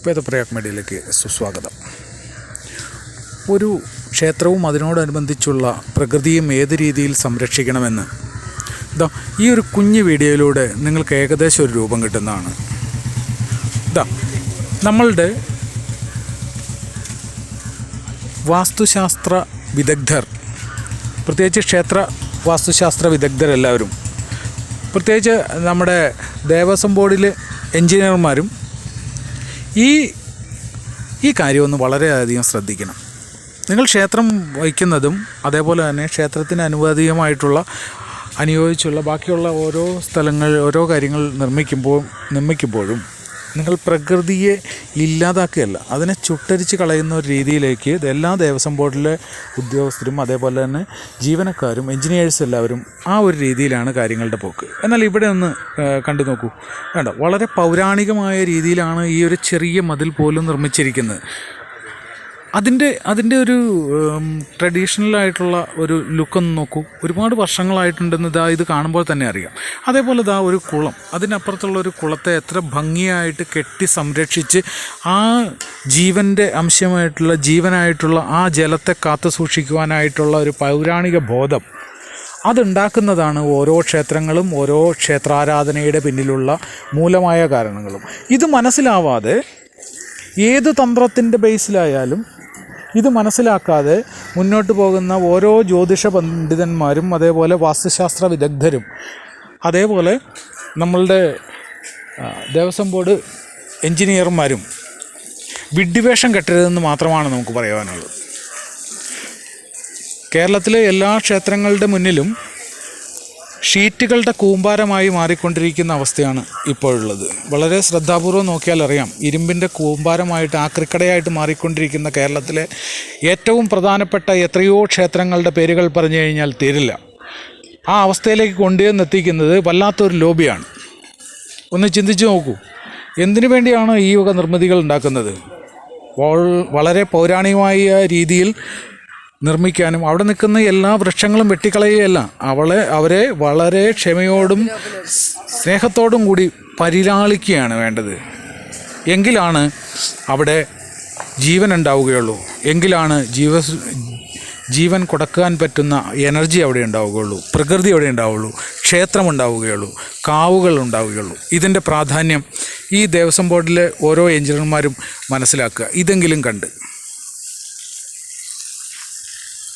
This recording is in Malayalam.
വേദപ്രയാഗ് മീഡിയയിലേക്ക് സുസ്വാഗതം. ഒരു ക്ഷേത്രവും അതിനോടനുബന്ധിച്ചുള്ള പ്രകൃതിയും ഏത് രീതിയിൽ സംരക്ഷിക്കണമെന്ന് ഈ ഒരു കുഞ്ഞു വീഡിയോയിലൂടെ നിങ്ങൾക്ക് ഏകദേശം ഒരു രൂപം കിട്ടുന്നതാണ്. നമ്മളുടെ വാസ്തുശാസ്ത്ര വിദഗ്ധർ, പ്രത്യേകിച്ച് ക്ഷേത്ര വാസ്തുശാസ്ത്ര വിദഗ്ധരെല്ലാവരും, പ്രത്യേകിച്ച് നമ്മുടെ ദേവസ്വം ബോർഡിലെ എൻജിനീയർമാരും ഈ കാര്യമൊന്ന് വളരെയധികം ശ്രദ്ധിക്കണം. നിങ്ങൾ ക്ഷേത്രം വയ്ക്കുന്നതും അതേപോലെ തന്നെ ക്ഷേത്രത്തിന് അനുയോജിച്ചുള്ള ബാക്കിയുള്ള ഓരോ കാര്യങ്ങൾ നിർമ്മിക്കുമ്പോഴും നിങ്ങൾ പ്രകൃതിയെ ഇല്ലാതാക്കുകയല്ല, അതിനെ ചുട്ടരിച്ച് കളയുന്ന ഒരു രീതിയിലേക്ക് എല്ലാ ദേവസ്വം ബോർഡിലെ ഉദ്യോഗസ്ഥരും അതേപോലെ തന്നെ ജീവനക്കാരും എൻജിനീയേഴ്സ് എല്ലാവരും ആ ഒരു രീതിയിലാണ് കാര്യങ്ങളുടെ പോക്ക്. എന്നാൽ ഇവിടെ ഒന്ന് കണ്ടു നോക്കൂ. വളരെ പൗരാണികമായ രീതിയിലാണ് ഈ ഒരു ചെറിയ മതിൽ പോലും നിർമ്മിച്ചിരിക്കുന്നത്. അതിൻ്റെ ഒരു ട്രഡീഷണലായിട്ടുള്ള ഒരു ലുക്കൊന്ന് നോക്കൂ. ഒരുപാട് വർഷങ്ങളായിട്ടുണ്ടെന്ന് ഇത് കാണുമ്പോൾ തന്നെ അറിയാം. അതേപോലെ ഒരു കുളം, അതിനപ്പുറത്തുള്ള ഒരു കുളത്തെ എത്ര ഭംഗിയായിട്ട് കെട്ടി സംരക്ഷിച്ച് ആ ജീവനായിട്ടുള്ള ആ ജലത്തെ കാത്തു സൂക്ഷിക്കുവാനായിട്ടുള്ള ഒരു പൗരാണിക ബോധം അതുണ്ടാക്കുന്നതാണ് ഓരോ ക്ഷേത്രങ്ങളും ഓരോ ക്ഷേത്രാരാധനയുടെ പിന്നിലുള്ള മൂലമായ കാരണങ്ങളും. ഇത് മനസ്സിലാവാതെ ഏത് തന്ത്രത്തിൻ്റെ ബേസിലായാലും ഇത് മനസ്സിലാക്കാതെ മുന്നോട്ട് പോകുന്ന ഓരോ ജ്യോതിഷ പണ്ഡിതന്മാരും അതേപോലെ വാസ്തുശാസ്ത്ര വിദഗ്ധരും അതേപോലെ നമ്മളുടെ ദേവസ്വം ബോർഡ് എൻജിനീയർമാരും വിഡ്ഢിവേഷം കെട്ടരുതെന്ന് മാത്രമാണ് നമുക്ക് പറയാനുള്ളത്. കേരളത്തിലെ എല്ലാ ക്ഷേത്രങ്ങളുടെ മുന്നിലും ഷീറ്റുകളുടെ കൂമ്പാരമായി മാറിക്കൊണ്ടിരിക്കുന്ന അവസ്ഥയാണ് ഇപ്പോഴുള്ളത്. വളരെ ശ്രദ്ധാപൂർവം നോക്കിയാൽ അറിയാം, ഇരുമ്പിൻ്റെ കൂമ്പാരമായിട്ട് ആക്രിക്കടയായിട്ട് മാറിക്കൊണ്ടിരിക്കുന്ന കേരളത്തിലെ ഏറ്റവും പ്രധാനപ്പെട്ട എത്രയോ ക്ഷേത്രങ്ങളുടെ പേരുകൾ പറഞ്ഞു കഴിഞ്ഞാൽ തീരില്ല. ആ അവസ്ഥയിലേക്ക് കൊണ്ടുവന്നെത്തിക്കുന്നത് വല്ലാത്തൊരു ലോബിയാണ്. ഒന്ന് ചിന്തിച്ച് നോക്കൂ, എന്തിനു വേണ്ടിയാണ് ഈ വക നിർമ്മിതികൾ ഉണ്ടാക്കുന്നത്? വളരെ പൗരാണികമായ രീതിയിൽ നിർമ്മിക്കാനും അവിടെ നിൽക്കുന്ന എല്ലാ വൃക്ഷങ്ങളും വെട്ടിക്കളയുകയല്ല, അവരെ വളരെ ക്ഷമയോടും സ്നേഹത്തോടും കൂടി പരിലാളിക്കുകയാണ് വേണ്ടത്. എങ്കിലാണ് അവിടെ ജീവൻ ഉണ്ടാവുകയുള്ളൂ, എങ്കിലാണ് ജീവൻ കൊടുക്കാൻ പറ്റുന്ന എനർജി അവിടെ ഉണ്ടാവുകയുള്ളൂ, പ്രകൃതി അവിടെ ഉണ്ടാവുകയുള്ളൂ, ക്ഷേത്രം ഉണ്ടാവുകയുള്ളൂ, കാവുകൾ ഉണ്ടാവുകയുള്ളൂ. ഇതിൻ്റെ പ്രാധാന്യം ഈ ദേവസ്വം ബോർഡിലെ ഓരോ എഞ്ചിനീയർമാരും മനസ്സിലാക്കുക. ഇതെങ്കിലും കണ്ട്